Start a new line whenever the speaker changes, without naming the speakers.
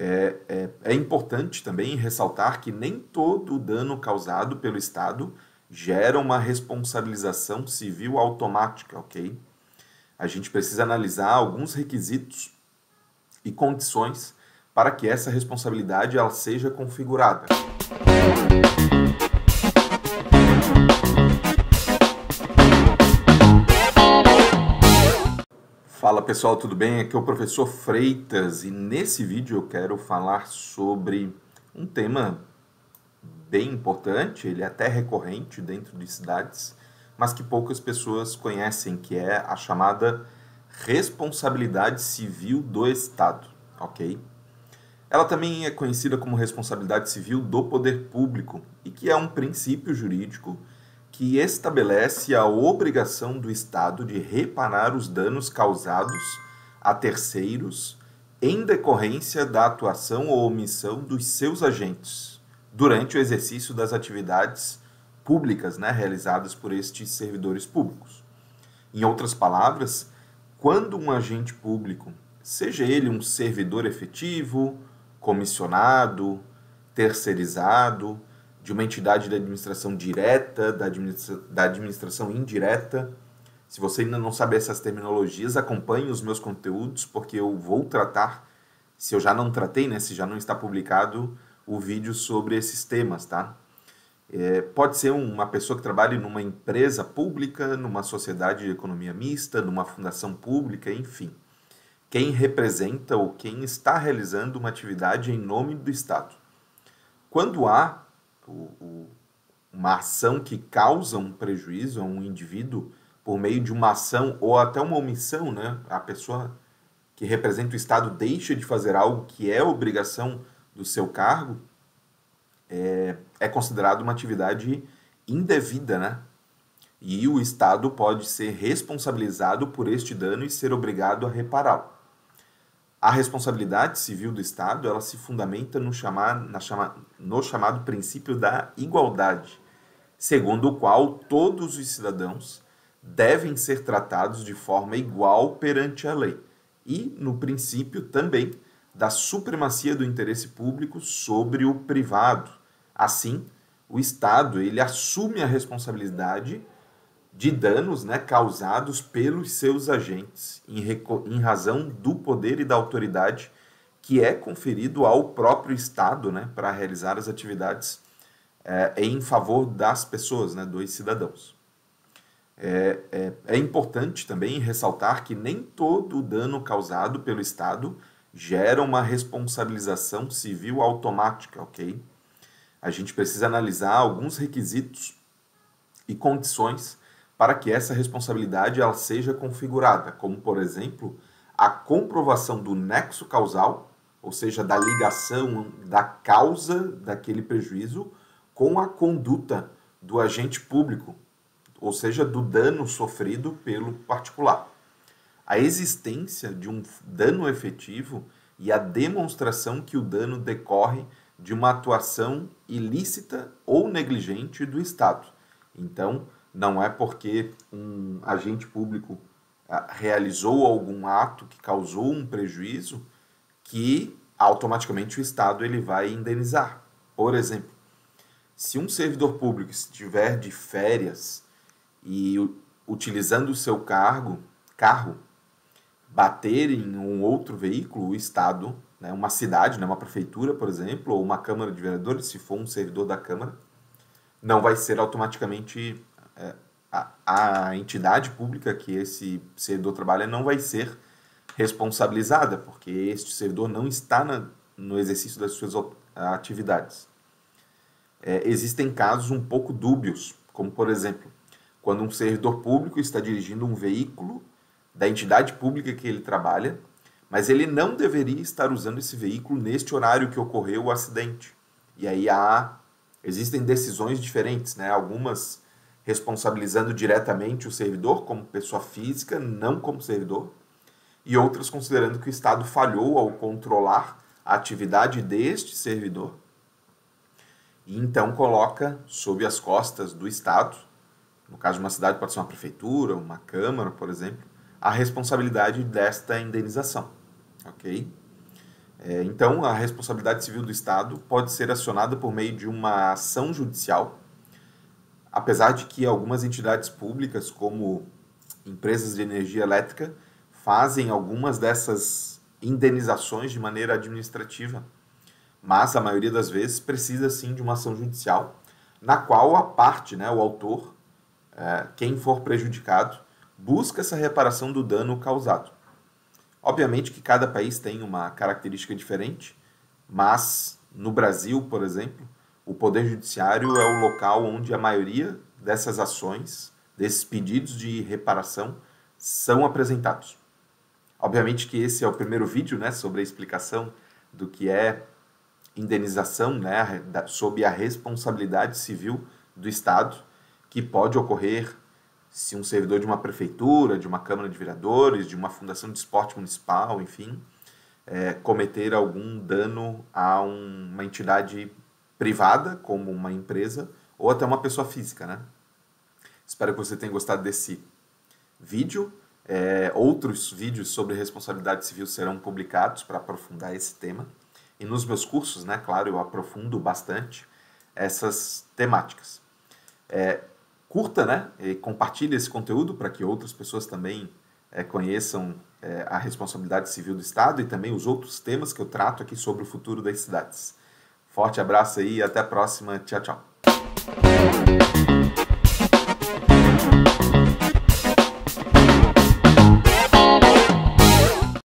É importante também ressaltar que nem todo o dano causado pelo Estado gera uma responsabilização civil automática, ok? A gente precisa analisar alguns requisitos e condições para que essa responsabilidade ela seja configurada. Fala pessoal, tudo bem? Aqui é o professor Freitas e nesse vídeo eu quero falar sobre um tema bem importante, ele é até recorrente dentro de cidades, mas que poucas pessoas conhecem, que é a chamada responsabilidade civil do Estado, ok? Ela também é conhecida como responsabilidade civil do poder público e que é um princípio jurídico que estabelece a obrigação do Estado de reparar os danos causados a terceiros em decorrência da atuação ou omissão dos seus agentes durante o exercício das atividades públicas, realizadas por estes servidores públicos. Em outras palavras, quando um agente público, seja ele um servidor efetivo, comissionado, terceirizado, de uma entidade da administração direta, da administração indireta. Se você ainda não sabe essas terminologias, acompanhe os meus conteúdos, porque eu vou tratar, se eu já não tratei, se já não está publicado, o vídeo sobre esses temas, tá? Pode ser uma pessoa que trabalhe numa empresa pública, numa sociedade de economia mista, numa fundação pública, enfim. Quem representa ou quem está realizando uma atividade em nome do Estado. Quando há uma ação que causa um prejuízo a um indivíduo por meio de uma ação ou até uma omissão, a pessoa que representa o Estado deixa de fazer algo que é obrigação do seu cargo, é considerado uma atividade indevida, E o Estado pode ser responsabilizado por este dano e ser obrigado a repará-lo. A responsabilidade civil do Estado ela se fundamenta no chamado princípio da igualdade, segundo o qual todos os cidadãos devem ser tratados de forma igual perante a lei, e no princípio também da supremacia do interesse público sobre o privado. Assim, o Estado ele assume a responsabilidade de danos causados pelos seus agentes, em razão do poder e da autoridade que é conferido ao próprio Estado para realizar as atividades em favor das pessoas, dos cidadãos. É importante também ressaltar que nem todo o dano causado pelo Estado gera uma responsabilização civil automática, ok? A gente precisa analisar alguns requisitos e condições para que essa responsabilidade ela seja configurada, como, por exemplo, a comprovação do nexo causal, ou seja, da ligação da causa daquele prejuízo com a conduta do agente público, ou seja, do dano sofrido pelo particular. A existência de um dano efetivo e a demonstração que o dano decorre de uma atuação ilícita ou negligente do Estado. Então, não é porque um agente público realizou algum ato que causou um prejuízo que automaticamente o Estado ele vai indenizar. Por exemplo, se um servidor público estiver de férias e utilizando o seu carro, bater em um outro veículo, o Estado, uma cidade, uma prefeitura, por exemplo, ou uma Câmara de Vereadores, se for um servidor da Câmara, não vai ser automaticamente a entidade pública que esse servidor trabalha não vai ser responsabilizada, porque este servidor não está no exercício das suas atividades. Existem casos um pouco dúbios, como por exemplo, quando um servidor público está dirigindo um veículo da entidade pública que ele trabalha, mas ele não deveria estar usando esse veículo neste horário que ocorreu o acidente. E aí existem decisões diferentes, algumas responsabilizando diretamente o servidor como pessoa física, não como servidor, e outras considerando que o Estado falhou ao controlar a atividade deste servidor, e então coloca sob as costas do Estado, no caso de uma cidade pode ser uma prefeitura, uma câmara, por exemplo, a responsabilidade desta indenização, ok? Então, a responsabilidade civil do Estado pode ser acionada por meio de uma ação judicial, apesar de que algumas entidades públicas, como empresas de energia elétrica, fazem algumas dessas indenizações de maneira administrativa, mas a maioria das vezes precisa sim de uma ação judicial, na qual a parte, né, o autor, quem for prejudicado, busca essa reparação do dano causado. Obviamente que cada país tem uma característica diferente, mas no Brasil, por exemplo, o Poder Judiciário é o local onde a maioria dessas ações, desses pedidos de reparação, são apresentados. Obviamente que esse é o primeiro vídeo, né, sobre a explicação do que é indenização, né, sob a responsabilidade civil do Estado, que pode ocorrer se um servidor de uma prefeitura, de uma Câmara de Vereadores, de uma fundação de esporte municipal, enfim, cometer algum dano a uma entidade privada, como uma empresa, ou até uma pessoa física, né? Espero que você tenha gostado desse vídeo. Outros vídeos sobre responsabilidade civil serão publicados para aprofundar esse tema. E nos meus cursos, né, claro, eu aprofundo bastante essas temáticas. Curta, né, e compartilhe esse conteúdo para que outras pessoas também conheçam a responsabilidade civil do Estado e também os outros temas que eu trato aqui sobre o futuro das cidades. Forte abraço aí e até a próxima. Tchau, tchau.